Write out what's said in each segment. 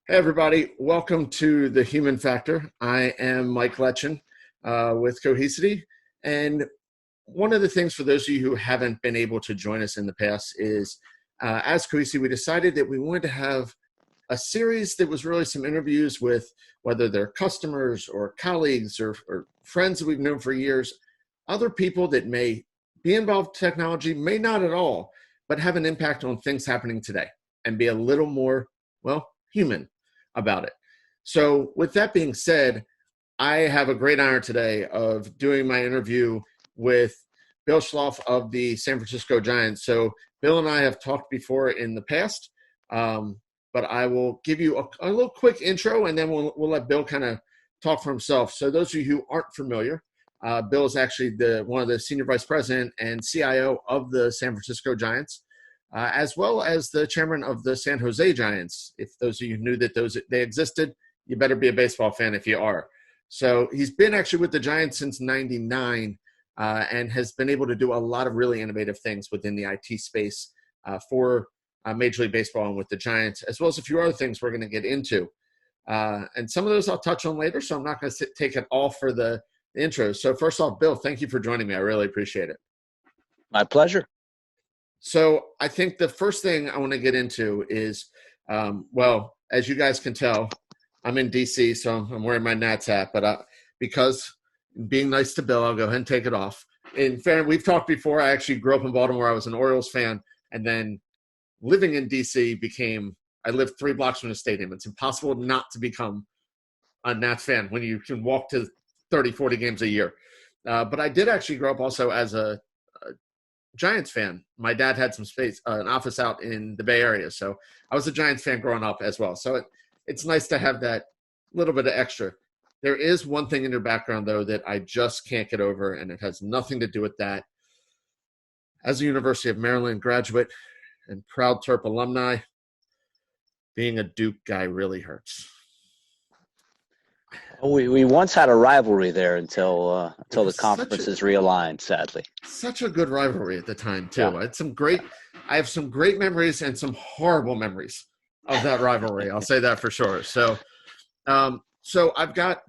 Hey, everybody. Welcome to The Human Factor. I am Mike Letchin with Cohesity. And one of the things for those of you who haven't been able to join us in the past is as Cohesity, we decided that we wanted to have a series that was really some interviews with whether they're customers or colleagues or friends that we've known for years, other people that may be involved in technology, may not at all, but have an impact on things happening today and be a little more, well, human about it. So with that being said, I have a great honor today of doing my interview with Bill Schlough of the San Francisco Giants. So Bill and I have talked before in the past, but I will give you a little quick intro, and then we'll let Bill kind of talk for himself. So those of you who aren't familiar, Bill is actually one of the senior vice president and CIO of the San Francisco Giants, as well as the chairman of the San Jose Giants. If those of you knew that they existed, you better be a baseball fan if you are. So he's been actually with the Giants since '99 and has been able to do a lot of really innovative things within the IT space for Major League Baseball and with the Giants, as well as a few other things we're going to get into. And some of those I'll touch on later, so I'm not going to take it all for the intro. So first off, Bill, thank you for joining me. I really appreciate it. My pleasure. So I think the first thing I want to get into is, well, as you guys can tell, I'm in DC, so I'm wearing my Nats hat, but because being nice to Bill, I'll go ahead and take it off. In fairness, we've talked before. I actually grew up in Baltimore. I was an Orioles fan, and then living in DC I lived 3 blocks from the stadium. It's impossible not to become a Nats fan when you can walk to 30, 40 games a year. But I did actually grow up also as a Giants fan. My dad had some space, an office out in the Bay Area. So I was a Giants fan growing up as well. So it's nice to have that little bit of extra. There is one thing in your background, though, that I just can't get over, and it has nothing to do with that. As a University of Maryland graduate and proud Terp alumni, being a Duke guy really hurts. We once had a rivalry there until the conferences realigned, sadly. Such a good rivalry at the time, too. Yeah. I have some great memories and some horrible memories of that rivalry. I'll say that for sure. So I've got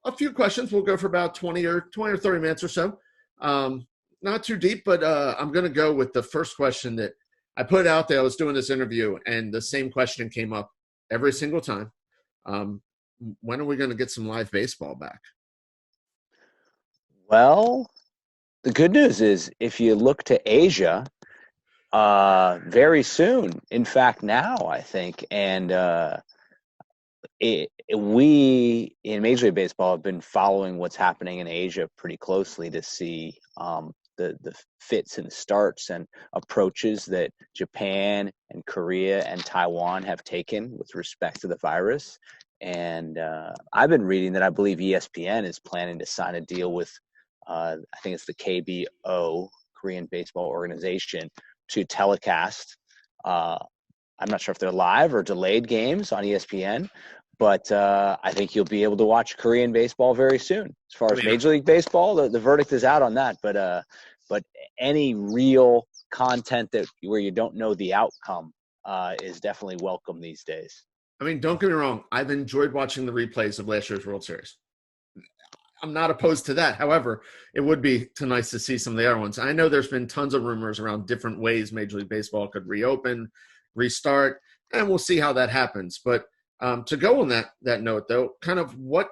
a few questions. We'll go for about 20 or 30 minutes or so. Not too deep, but I'm going to go with the first question that I put out there. I was doing this interview, and the same question came up every single time. When are we going to get some live baseball back? Well, the good news is if you look to Asia, very soon, in fact, now, I think, and we in Major League Baseball have been following what's happening in Asia pretty closely to see the fits and starts and approaches that Japan and Korea and Taiwan have taken with respect to the virus. And I've been reading that I believe ESPN is planning to sign a deal with, I think it's the KBO, Korean Baseball Organization, to telecast. I'm not sure if they're live or delayed games on ESPN, but I think you'll be able to watch Korean baseball very soon. As far as Major League Baseball, the verdict is out on that. But any real content where you don't know the outcome is definitely welcome these days. I mean, don't get me wrong. I've enjoyed watching the replays of last year's World Series. I'm not opposed to that. However, it would be nice to see some of the other ones. I know there's been tons of rumors around different ways Major League Baseball could reopen, restart, and we'll see how that happens. But to go on that note, though, kind of what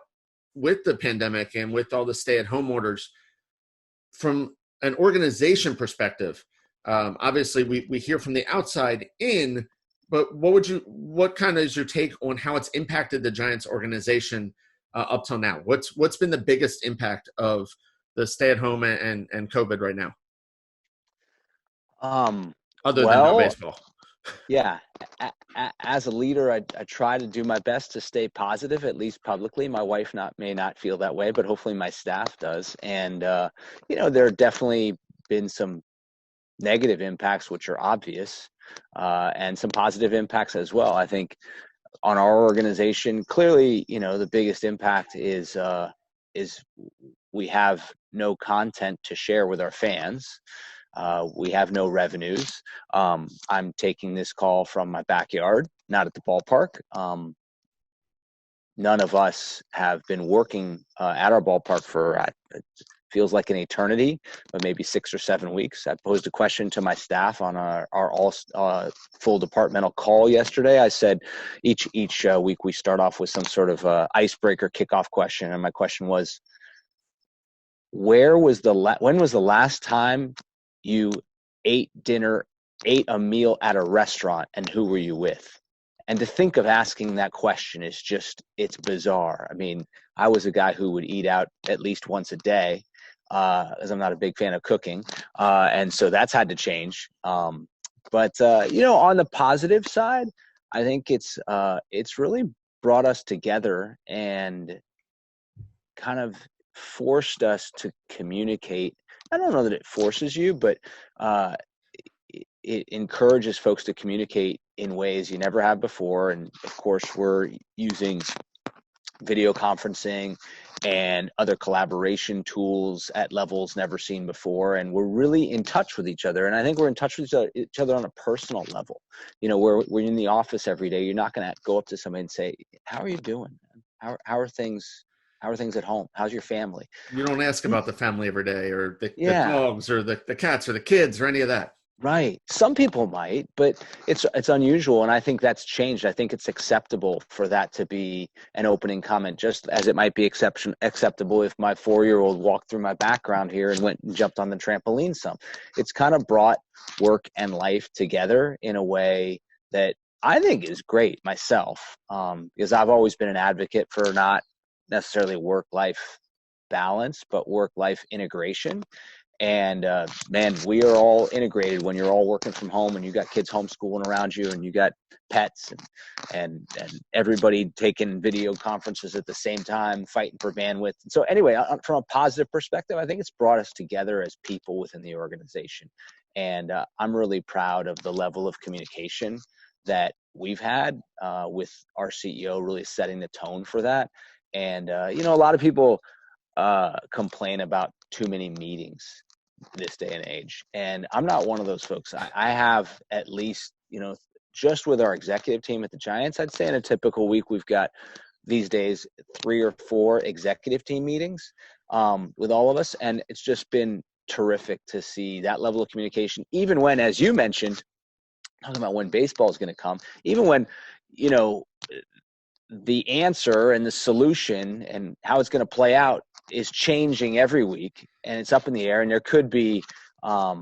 with the pandemic and with all the stay-at-home orders, from an organization perspective, obviously we hear from the outside in. But what kind of is your take on how it's impacted the Giants organization up till now? What's been the biggest impact of the stay-at-home and COVID right now? Other than no baseball. Yeah. As a leader, I try to do my best to stay positive, at least publicly. My wife may not feel that way, but hopefully my staff does. And, there have definitely been some negative impacts, which are obvious. And some positive impacts as well. I think on our organization, clearly, the biggest impact is we have no content to share with our fans. We have no revenues. I'm taking this call from my backyard, not at the ballpark. none of us have been working at our ballpark for it feels like an eternity, but maybe 6 or 7 weeks. I posed a question to my staff on our all full departmental call yesterday. I said each week we start off with some sort of icebreaker kickoff question, and my question was, when was the last time you ate a meal at a restaurant, and who were you with? And to think of asking that question is just, it's bizarre. I mean, I was a guy who would eat out at least once a day, as I'm not a big fan of cooking. And so that's had to change. But on the positive side, I think it's really brought us together and kind of forced us to communicate. I don't know that it forces you, but it encourages folks to communicate in ways you never have before. And of course, we're using video conferencing and other collaboration tools at levels never seen before. And we're really in touch with each other. And I think we're in touch with each other on a personal level. We're in the office every day. You're not going to go up to somebody and say, "How are you doing? How are things? How are things at home? How's your family?" You don't ask about the family every day, or the Yeah. dogs, or the cats, or the kids, or any of that. Right. Some people might, but it's unusual, and I think that's changed. I think it's acceptable for that to be an opening comment, just as it might be acceptable if my 4-year-old walked through my background here and went and jumped on the trampoline some. It's kind of brought work and life together in a way that I think is great myself, because I've always been an advocate for not necessarily work-life balance, but work-life integration. And man, we are all integrated when you're all working from home and you got kids homeschooling around you and you got pets and everybody taking video conferences at the same time, fighting for bandwidth. And so anyway, from a positive perspective, I think it's brought us together as people within the organization. And I'm really proud of the level of communication that we've had with our CEO, really setting the tone for that. And, a lot of people complain about too many meetings this day and age. And I'm not one of those folks. I have at least, just with our executive team at the Giants, I'd say in a typical week, we've got these days 3 or 4 executive team meetings with all of us. And it's just been terrific to see that level of communication, even when, as you mentioned, talking about when baseball is going to come, even when, the answer and the solution and how it's going to play out is changing every week, and it's up in the air. And there could be a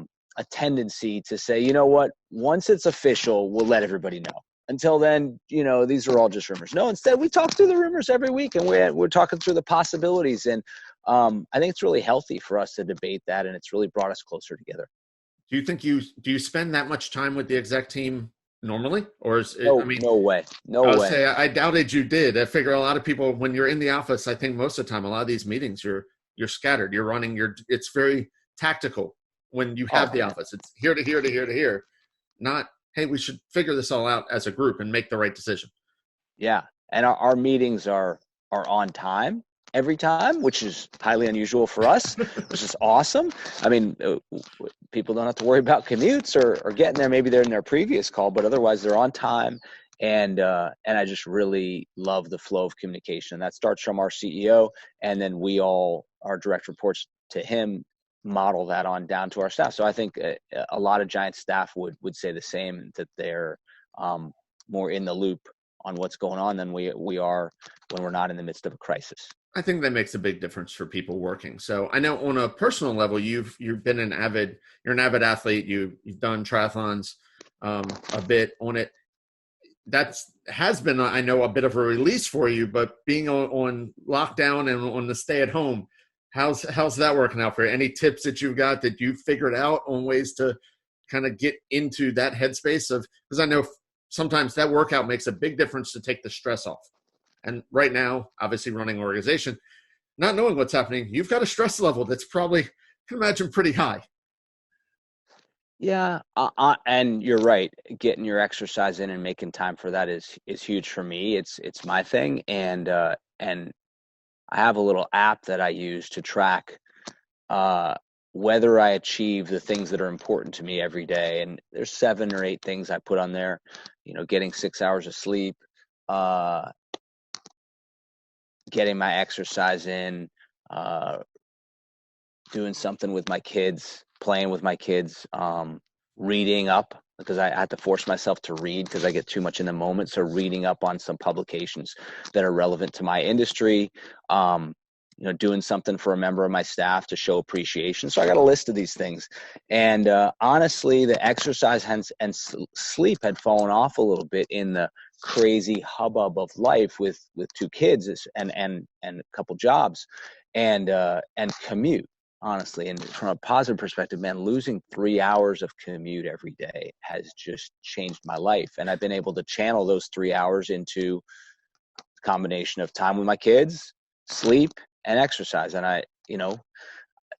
tendency to say, you know what, once it's official, we'll let everybody know. Until then, these are all just rumors. No, instead, we talk through the rumors every week, and we're talking through the possibilities. And I think it's really healthy for us to debate that, and it's really brought us closer together. Do you think do you spend that much time with the exec team normally, or is it, No, no way. Say I doubted you did. I figure a lot of people, when you're in the office, I think most of the time, a lot of these meetings, you're scattered, you're running, it's very tactical when you have the office. It's here to here to here to here, not, hey, we should figure this all out as a group and make the right decision. Yeah, and our meetings are on time every time, which is highly unusual for us, which is awesome. I mean, people don't have to worry about commutes or getting there. Maybe they're in their previous call, but otherwise they're on time. And I just really love the flow of communication. That starts from our CEO, and then our direct reports to him, model that on down to our staff. So I think a lot of Giants staff would say the same, that they're more in the loop on what's going on than we are when we're not in the midst of a crisis. I think that makes a big difference for people working. So I know on a personal level, you've been you're an avid athlete. You've done triathlons a bit on it. Has been, I know, a bit of a release for you, but being on lockdown and on the stay at home, how's that working out for you? Any tips that you've got that you've figured out on ways to kind of get into that headspace of, because I know sometimes that workout makes a big difference to take the stress off. And right now, obviously running an organization, not knowing what's happening, you've got a stress level that's probably, I can imagine, pretty high. Yeah, and you're right. Getting your exercise in and making time for that is huge for me. It's my thing, and I have a little app that I use to track whether I achieve the things that are important to me every day. And there's 7 or 8 things I put on there. Getting 6 hours of sleep, getting my exercise in, doing something with my kids, playing with my kids, reading up, because I had to force myself to read because I get too much in the moment. So reading up on some publications that are relevant to my industry, doing something for a member of my staff to show appreciation. So I got a list of these things. And honestly, the exercise and sleep had fallen off a little bit in the crazy hubbub of life with 2 kids and a couple jobs and commute. Honestly, and from a positive perspective, man, losing 3 hours of commute every day has just changed my life. And I've been able to channel those 3 hours into a combination of time with my kids, sleep, and exercise. And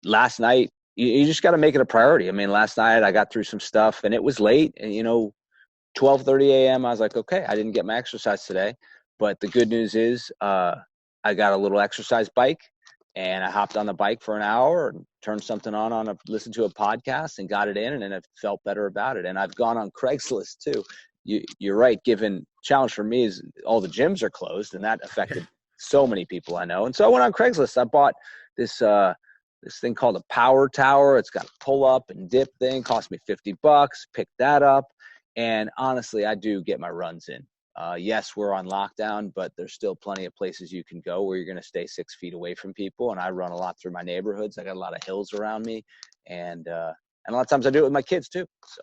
last night, you just got to make it a priority. I mean, last night I got through some stuff and it was late, and 12:30 a.m. I was like, okay, I didn't get my exercise today, but the good news is I got a little exercise bike. And I hopped on the bike for an hour and turned something listened to a podcast and got it in, and then I felt better about it. And I've gone on Craigslist too. You're right. Given challenge for me is all the gyms are closed, and that affected so many people I know. And so I went on Craigslist. I bought this thing called a power tower. It's got a pull up and dip thing. Cost me $50. Picked that up. And honestly, I do get my runs in. Yes, we're on lockdown, but there's still plenty of places you can go where you're going to stay 6 feet away from people. And I run a lot through my neighborhoods. I got a lot of hills around me, and a lot of times I do it with my kids too. So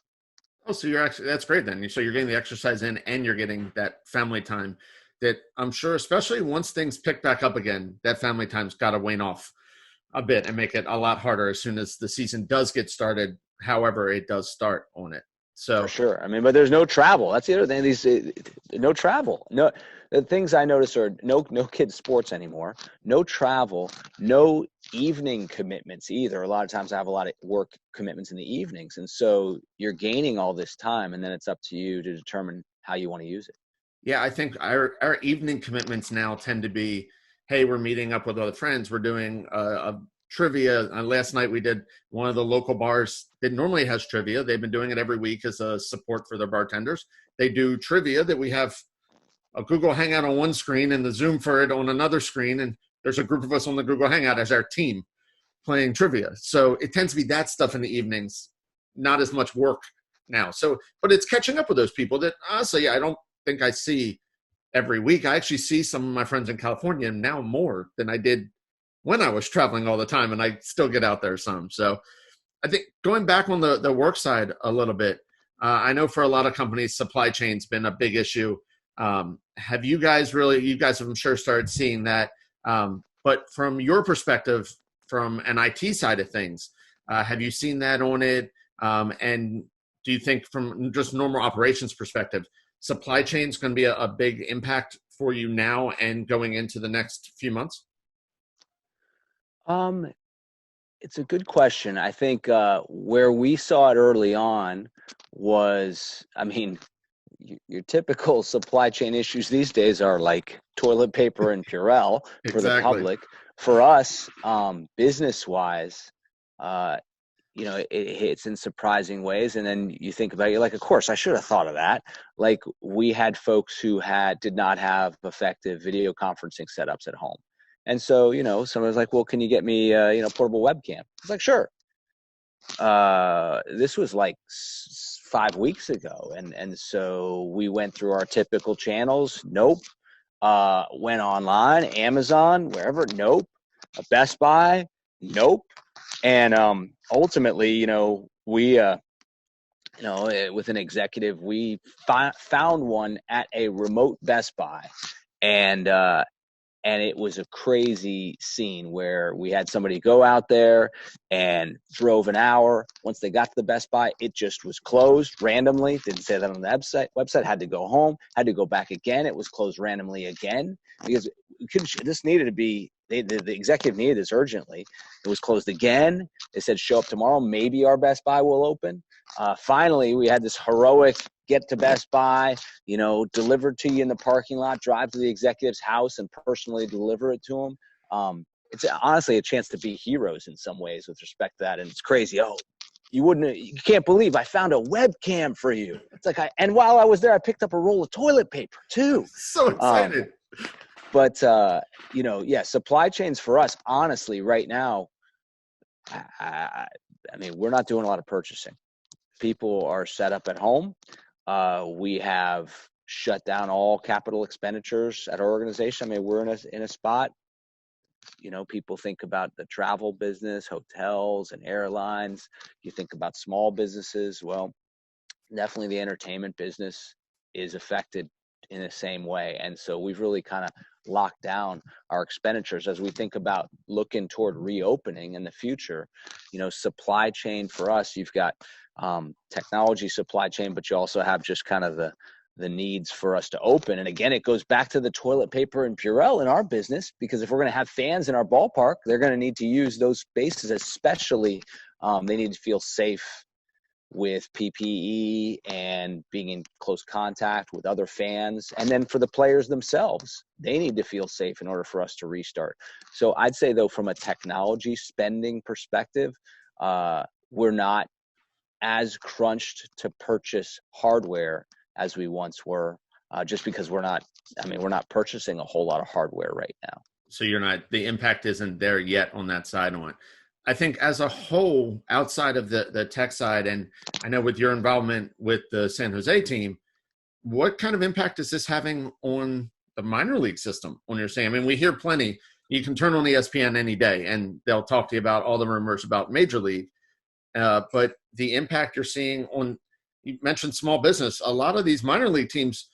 that's great then. So you're getting the exercise in, and you're getting that family time that I'm sure, especially once things pick back up again, that family time's got to wane off a bit and make it a lot harder as soon as the season does get started. However, it does start on it. So for sure. I mean, but there's no travel. That's the other thing. No travel. No, the things I notice are no kids sports anymore. No travel. No evening commitments either. A lot of times I have a lot of work commitments in the evenings, and so you're gaining all this time, and then it's up to you to determine how you want to use it. Yeah, I think our evening commitments now tend to be, hey, we're meeting up with other friends. We're doing a trivia. Last night we did one of the local bars that normally has trivia. They've been doing it every week as a support for their bartenders. They do trivia that we have a Google Hangout on one screen and the Zoom for it on another screen. And there's a group of us on the Google Hangout as our team playing trivia. So it tends to be that stuff in the evenings, not as much work now. So, but it's catching up with those people that honestly, I don't think I see every week. I actually see some of my friends in California now more than I did when I was traveling all the time, and I still get out there some. So I think going back on the work side a little bit, I know for a lot of companies, supply chain's been a big issue. Have you guys I'm sure started seeing that. But from your perspective, from an IT side of things, have you seen that on it? And do you think from just normal operations perspective, supply chain is going to be a big impact for you now and going into the next few months? It's a good question. I think where we saw it early on was, I mean, your typical supply chain issues these days are like toilet paper and Purell for the public. For us, business-wise, it hits in surprising ways. And then you think about it, you're like, of course, I should have thought of that. Like we had folks who did not have effective video conferencing setups at home. And so, someone was like, well, can you get me, portable webcam? It's like, sure. This was like 5 weeks ago. And so we went through our typical channels. Nope. Went online, Amazon, wherever. Nope. Best Buy. Nope. And ultimately, we, with an executive, we found one at a remote Best Buy. And it was a crazy scene where we had somebody go out there and drove an hour. Once they got to the Best Buy, it just was closed randomly. Didn't say that on the website. Had to go home, had to go back again. It was closed randomly again because this needed to be, the executive needed this urgently. It was closed again. They said, show up tomorrow. Maybe our Best Buy will open. Finally, we had this heroic get to Best Buy, delivered to you in the parking lot, drive to the executive's house and personally deliver it to him. It's honestly a chance to be heroes in some ways with respect to that. And it's crazy. Oh, you can't believe I found a webcam for you. It's like, and while I was there, I picked up a roll of toilet paper too. So excited. But, supply chains for us, honestly, right now, I mean, we're not doing a lot of purchasing. People are set up at home. We have shut down all capital expenditures at our organization. I mean, we're in a spot, people think about the travel business, hotels and airlines. You think about small businesses. Well, definitely the entertainment business is affected in the same way. And so we've really kind of locked down our expenditures as we think about looking toward reopening in the future. Supply chain for us, you've got technology supply chain, but you also have just kind of the needs for us to open. And again, it goes back to the toilet paper and Purell in our business, because if we're going to have fans in our ballpark, they're going to need to use those spaces, especially they need to feel safe with PPE and being in close contact with other fans. And then for the players themselves, they need to feel safe in order for us to restart. So I'd say, though, from a technology spending perspective, we're not as crunched to purchase hardware as we once were, just because we're not purchasing a whole lot of hardware right now. So the impact isn't there yet on that side on it. I think as a whole, outside of the tech side, and I know with your involvement with the San Jose team, what kind of impact is this having on the minor league system on your team? I mean, we hear plenty. You can turn on ESPN any day, and they'll talk to you about all the rumors about Major League. But the impact you're seeing on, you mentioned small business. A lot of these minor league teams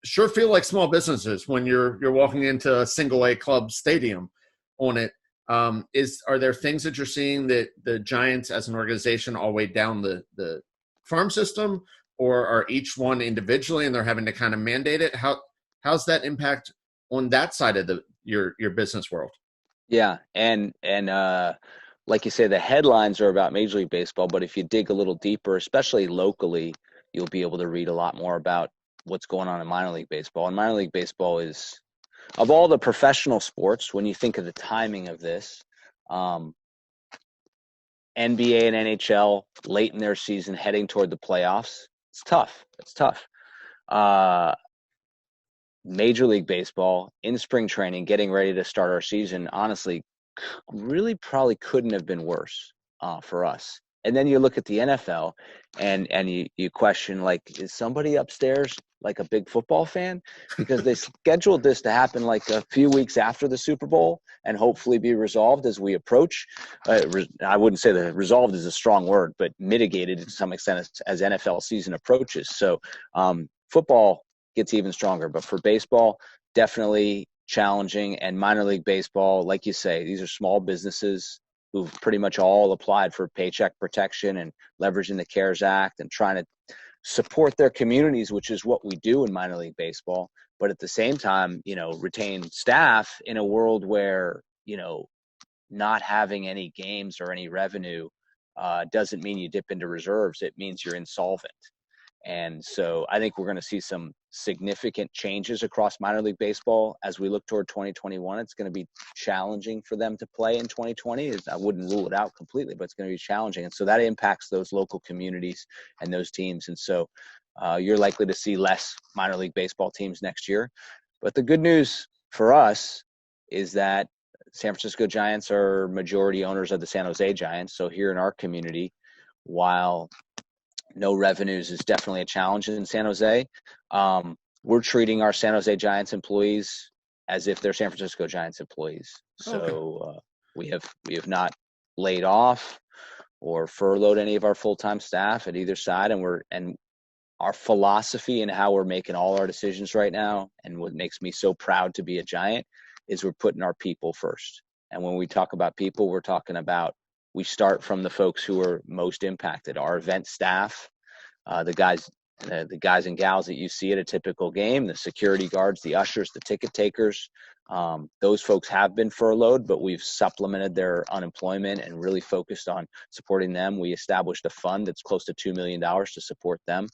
sure feel like small businesses when you're walking into a single A club stadium on it. Are there things that you're seeing that the Giants as an organization all weigh down the farm system, or are each one individually and they're having to kind of mandate it? How's that impact on that side of your business world? Yeah. And like you say, the headlines are about Major League Baseball, but if you dig a little deeper, especially locally, you'll be able to read a lot more about what's going on in minor league baseball. And minor league baseball is, of all the professional sports, when you think of the timing of this, NBA and NHL late in their season heading toward the playoffs, it's tough. Major League Baseball in spring training, getting ready to start our season, honestly, really probably couldn't have been worse for us. And then you look at the NFL and you question, like, is somebody upstairs like a big football fan? Because they scheduled this to happen like a few weeks after the Super Bowl and hopefully be resolved as we approach. I wouldn't say that resolved is a strong word, but mitigated to some extent as NFL season approaches. So football gets even stronger. But for baseball, definitely challenging. And minor league baseball, like you say, these are small businesses who've pretty much all applied for paycheck protection and leveraging the CARES Act and trying to support their communities, which is what we do in minor league baseball. But at the same time, retain staff in a world where, not having any games or any revenue doesn't mean you dip into reserves. It means you're insolvent. And so I think we're going to see some significant changes across minor league baseball as we look toward 2021. It's going to be challenging for them to play in 2020. I wouldn't rule it out completely, but it's going to be challenging. And so that impacts those local communities and those teams. And so you're likely to see less minor league baseball teams next year. But the good news for us is that San Francisco Giants are majority owners of the San Jose Giants. So here in our community, while no revenues is definitely a challenge in San Jose, we're treating our San Jose Giants employees as if they're San Francisco Giants employees. So we have not laid off or furloughed any of our full-time staff at either side. And our philosophy and how we're making all our decisions right now, and what makes me so proud to be a Giant, is we're putting our people first. And when we talk about people, we're talking about, we start from the folks who are most impacted, our event staff, the guys and gals that you see at a typical game, the security guards, the ushers, the ticket takers. Those folks have been furloughed, but we've supplemented their unemployment and really focused on supporting them. We established a fund that's close to $2 million to support them.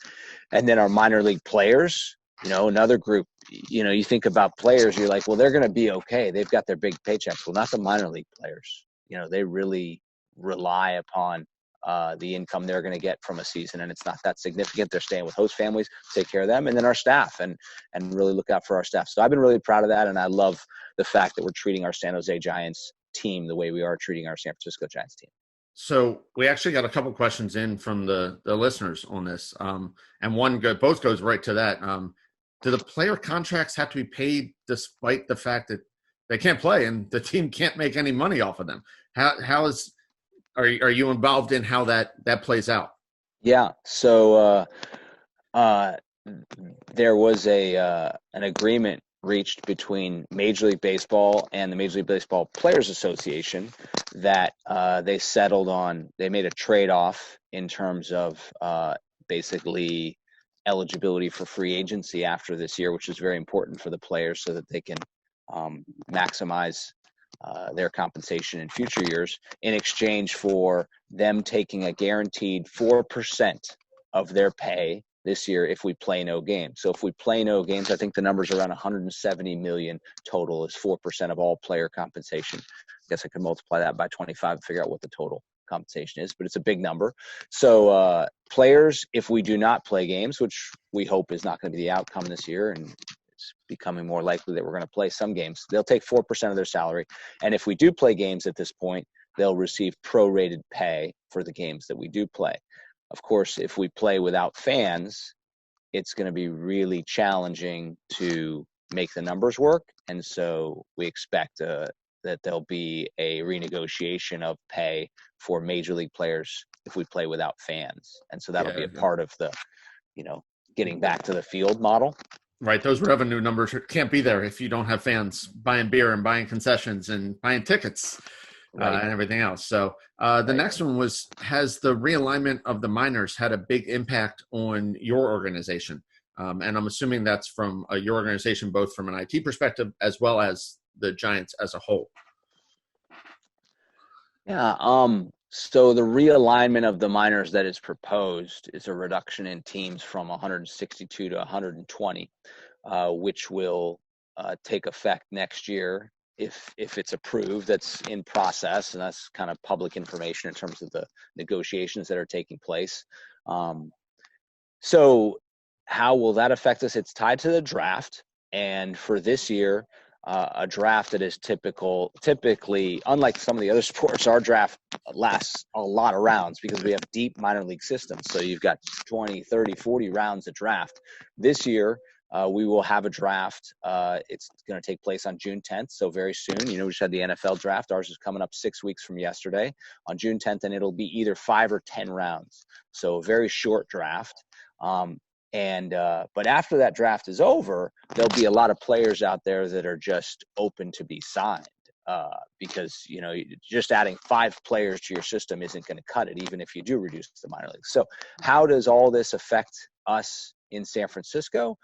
And then our minor league players, another group, you think about players, you're like, well, they're going to be okay. They've got their big paychecks. Well, not the minor league players. They really rely upon the income they're going to get from a season, and it's not that significant. They're staying with host families, take care of them, and then our staff, and really look out for our staff. So I've been really proud of that, and I love the fact that we're treating our San Jose Giants team the way we are treating our San Francisco Giants team. So we actually got a couple questions in from the listeners on this, and both goes right to that. Do the player contracts have to be paid despite the fact that they can't play and the team can't make any money off of them? Are you involved in how that plays out? Yeah. So there was an agreement reached between Major League Baseball and the Major League Baseball Players Association that they settled on. They made a trade-off in terms of basically eligibility for free agency after this year, which is very important for the players so that they can maximize their compensation in future years, in exchange for them taking a guaranteed 4% of their pay this year if we play no games. So if we play no games, I think the number's around 170 million total is 4% of all player compensation. I guess I could multiply that by 25 and figure out what the total compensation is, but it's a big number. So players, if we do not play games, which we hope is not going to be the outcome this year, and it's becoming more likely that we're going to play some games, they'll take 4% of their salary. And if we do play games at this point, they'll receive prorated pay for the games that we do play. Of course, if we play without fans, it's going to be really challenging to make the numbers work. And so we expect that there'll be a renegotiation of pay for major league players if we play without fans. And so that'll be a part of the, getting back to the field model. Right. Those revenue numbers can't be there if you don't have fans buying beer and buying concessions and buying tickets. Right. And everything else. So the next one was, has the realignment of the minors had a big impact on your organization? And I'm assuming that's from your organization, both from an IT perspective as well as the Giants as a whole. Yeah. So the realignment of the minors that is proposed is a reduction in teams from 162 to 120, which will take effect next year. If it's approved. That's in process, and that's kind of public information in terms of the negotiations that are taking place. So how will that affect us? It's tied to the draft, and for this year, a draft that is typically, unlike some of the other sports, our draft lasts a lot of rounds because we have deep minor league systems. So you've got 20, 30, 40 rounds of draft. This year, we will have a draft. It's going to take place on June 10th, so very soon. We just had the NFL draft. Ours is coming up 6 weeks from yesterday on June 10th, and it'll be either 5 or 10 rounds. So a very short draft. But after that draft is over, there'll be a lot of players out there that are just open to be signed. Because just adding 5 players to your system isn't going to cut it, even if you do reduce the minor leagues. So how does all this affect us in San Francisco?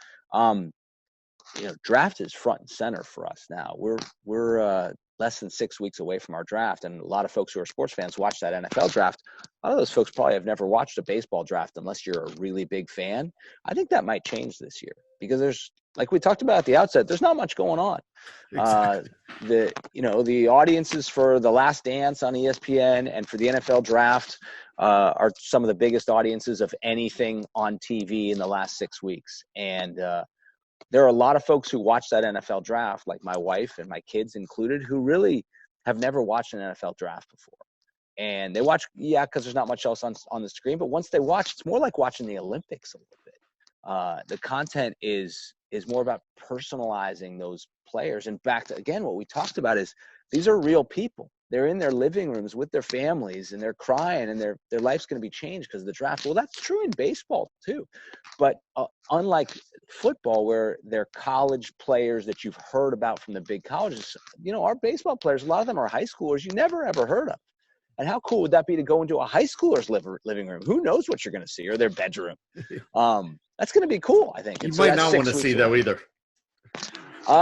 Draft is front and center for us now. We're less than 6 weeks away from our draft, and a lot of folks who are sports fans watch that NFL draft. A lot of those folks probably have never watched a baseball draft unless you're a really big fan. I think that might change this year because there's, like we talked about at the outset, there's not much going on. Exactly. The audiences for The Last Dance on ESPN and for the NFL draft are some of the biggest audiences of anything on TV in the last 6 weeks. And there are a lot of folks who watch that NFL draft, like my wife and my kids included, who really have never watched an NFL draft before. And they watch, because there's not much else on the screen. But once they watch, it's more like watching the Olympics a little bit. The content is more about personalizing those players. And back to, again, what we talked about is these are real people. They're in their living rooms with their families, and they're crying, and their life's going to be changed because of the draft. Well, that's true in baseball too. But unlike football, where they're college players that you've heard about from the big colleges, our baseball players, a lot of them are high schoolers you never ever heard of. And how cool would that be to go into a high schooler's living room? Who knows what you're going to see, or their bedroom? That's going to be cool, I think. You might not want to see though either.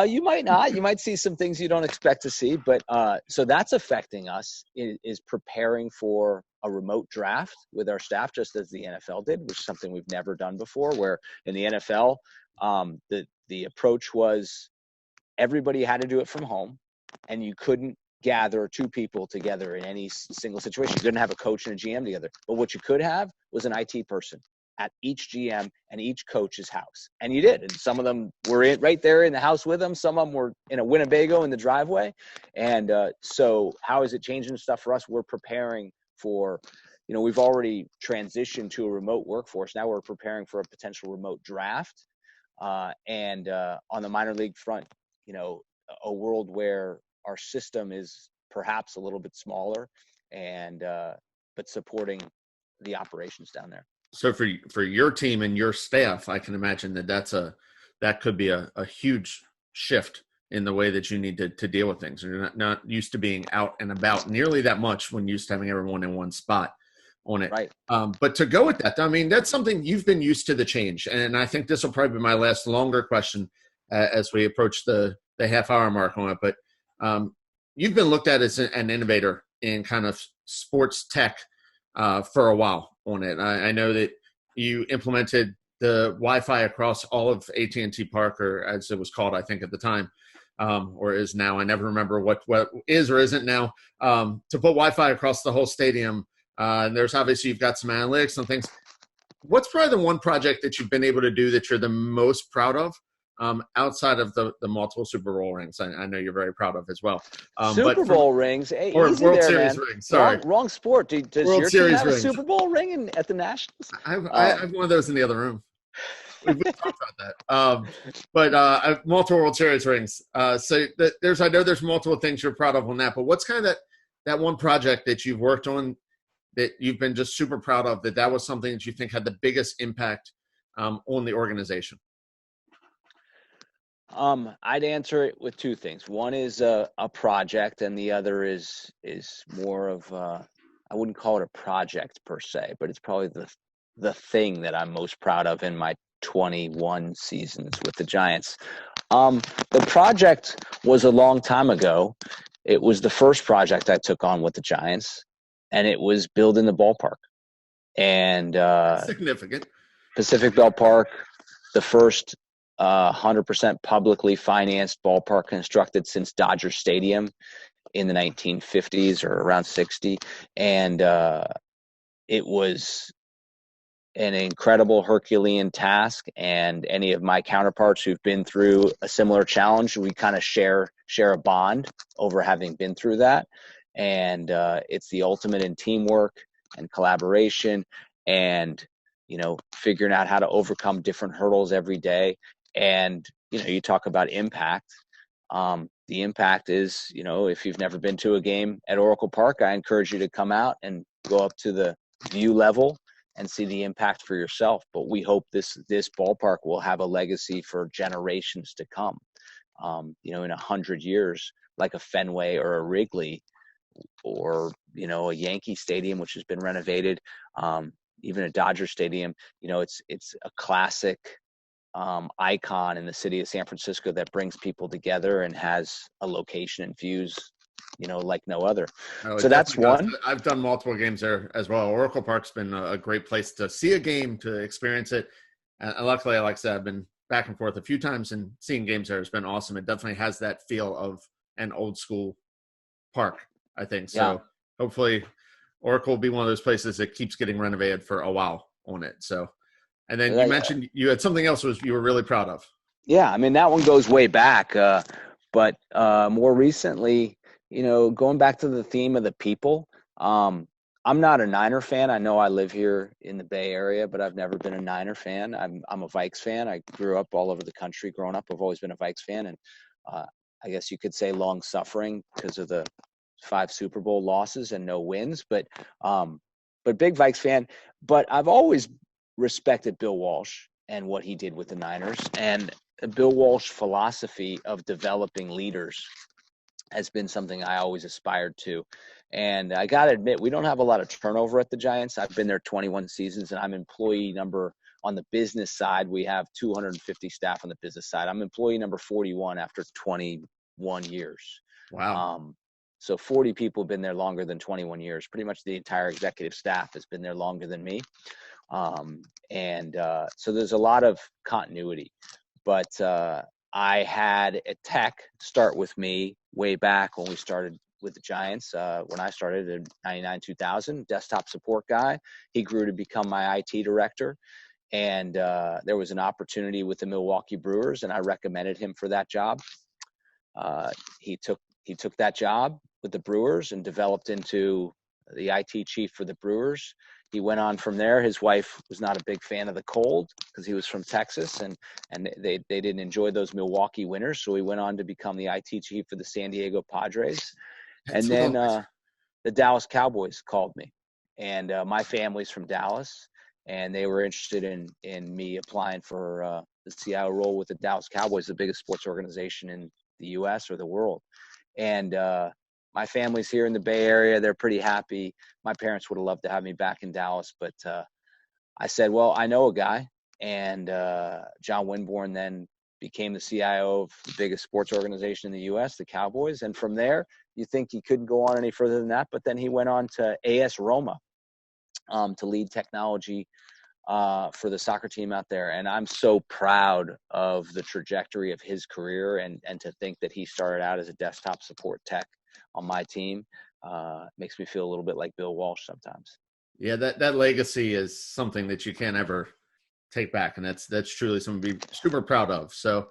You might not. You might see some things you don't expect to see. But so that's affecting us, is preparing for a remote draft with our staff, just as the NFL did, which is something we've never done before, where in the NFL, the approach was everybody had to do it from home, and you couldn't gather two people together in any single situation. You couldn't have a coach and a GM together. But what you could have was an IT person at each GM and each coach's house. And you did. And some of them were right there in the house with them. Some of them were in a Winnebago in the driveway. And so how is it changing stuff for us? We're preparing for, we've already transitioned to a remote workforce. Now we're preparing for a potential remote draft. And on the minor league front, a world where our system is perhaps a little bit smaller and but supporting the operations down there. So for your team and your staff, I can imagine that could be a huge shift in the way that you need to deal with things. You're not used to being out and about nearly that much when used to having everyone in one spot on it. Right. But to go with that, I mean, that's something you've been used to the change. And I think this will probably be my last longer question as we approach the half-hour mark on it. But you've been looked at as an innovator in kind of sports tech for a while on it. I know that you implemented the Wi-Fi across all of AT&T Park, or as it was called, I think at the time, or is now. I never remember what is or isn't now, to put Wi-Fi across the whole stadium. And there's obviously, you've got some analytics and things. What's probably the one project that you've been able to do that you're the most proud of, outside of the multiple Super Bowl rings? I know you're very proud of as well. Super Bowl rings, or easy World there, Series man. rings. Sorry, wrong sport. Does World your Series team have rings. a Super Bowl ring at the Nationals? I have one of those in the other room. We talked about that. But multiple World Series rings. So I know there's multiple things you're proud of on that. But what's kind of that one project that you've worked on that you've been just super proud of, that was something that you think had the biggest impact on the organization? I'd answer it with two things. One is a project, and the other is more of I wouldn't call it a project per se, but it's probably the thing that I'm most proud of in my 21 seasons with the Giants. The project was a long time ago. It was the first project I took on with the Giants, and it was building the ballpark. And significant. Pacific Bell Park, the first 100% publicly financed ballpark constructed since Dodger Stadium in the 1950s or around 60. And it was an incredible Herculean task. And any of my counterparts who've been through a similar challenge, we kind of share a bond over having been through that. And it's the ultimate in teamwork and collaboration and, figuring out how to overcome different hurdles every day. And, you talk about impact. The impact is, if you've never been to a game at Oracle Park, I encourage you to come out and go up to the view level and see the impact for yourself. But we hope this ballpark will have a legacy for generations to come. In 100 years, like a Fenway or a Wrigley or, a Yankee Stadium, which has been renovated, even a Dodger Stadium, it's a classic icon in the city of San Francisco that brings people together and has a location and views, like no other. So that's one. I've done multiple games there as well. Oracle Park's been a great place to see a game, to experience it. And luckily, like I said, I've been back and forth a few times, and seeing games there has been awesome. It definitely has that feel of an old school park, I think. So yeah. Hopefully Oracle will be one of those places that keeps getting renovated for a while on it. So, and then you mentioned you had something else you were really proud of. Yeah, I mean, that one goes way back. But more recently, going back to the theme of the people, I'm not a Niner fan. I know I live here in the Bay Area, but I've never been a Niner fan. I'm a Vikes fan. I grew up all over the country growing up. I've always been a Vikes fan. And I guess you could say long suffering because of the 5 Super Bowl losses and no wins, but big Vikes fan. But I've always respected Bill Walsh and what he did with the Niners, and Bill Walsh's philosophy of developing leaders has been something I always aspired to. And I got to admit, we don't have a lot of turnover at the Giants. I've been there 21 seasons, and I'm employee number on the business side. We have 250 staff on the business side. I'm employee number 41 after 21 years. Wow. So 40 people have been there longer than 21 years. Pretty much the entire executive staff has been there longer than me. So there's a lot of continuity. But I had a tech start with me way back when we started with the Giants when I started in 99, 2000, desktop support guy. He grew to become my IT director. And there was an opportunity with the Milwaukee Brewers, and I recommended him for that job. He took that job with the Brewers and developed into the IT chief for the Brewers. He went on from there. His wife was not a big fan of the cold because he was from Texas, and they didn't enjoy those Milwaukee winters. So he went on to become the IT chief for the San Diego Padres. That's And then lovely. the Dallas Cowboys called me, and my family's from Dallas, and they were interested in me applying for the CIO role with the Dallas Cowboys, the biggest sports organization in the U.S. or the world. And my family's here in the Bay Area. They're pretty happy. My parents would have loved to have me back in Dallas, but I said, well, I know a guy. And John Winborn then became the CIO of the biggest sports organization in the U.S., the Cowboys. And from there, you think he couldn't go on any further than that. But then he went on to AS Roma to lead technology for the soccer team out there. And I'm so proud of the trajectory of his career, and to think that he started out as a desktop support tech on my team makes me feel a little bit like Bill Walsh sometimes. Yeah, that legacy is something that you can't ever take back, and that's truly something to be super proud of. So,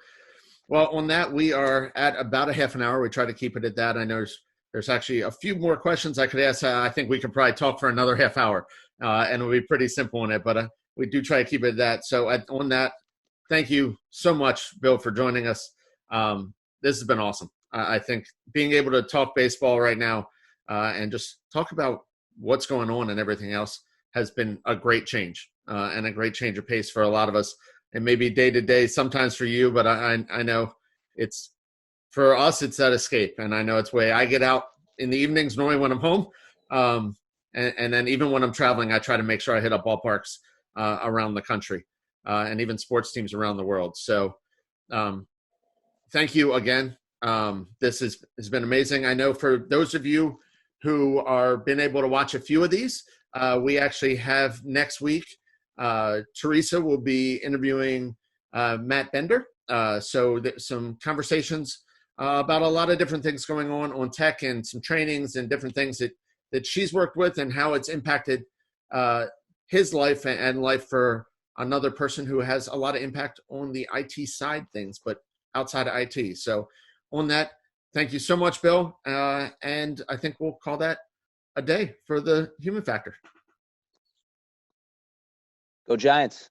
well, on that, we are at about a half an hour. We try to keep it at that. I know there's actually a few more questions I could ask. I think we could probably talk for another half hour, and it'll be pretty simple on it, but we do try to keep it at that. So on that, thank you so much, Bill, for joining us. This has been awesome. I think being able to talk baseball right now and just talk about what's going on and everything else has been a great change and a great change of pace for a lot of us. And maybe day to day, sometimes for you, but I know it's for us, it's that escape. And I know it's way I get out in the evenings, normally when I'm home. And then even when I'm traveling, I try to make sure I hit up ballparks around the country and even sports teams around the world. So thank you again. This has been amazing. I know for those of you who are been able to watch a few of these, we actually have next week, Teresa will be interviewing Matt Bender. So some conversations about a lot of different things going on tech, and some trainings and different things that she's worked with and how it's impacted his life and life for another person who has a lot of impact on the IT side things, but outside of IT. So on that, thank you so much, Bill. And I think we'll call that a day for the Human Factor. Go Giants.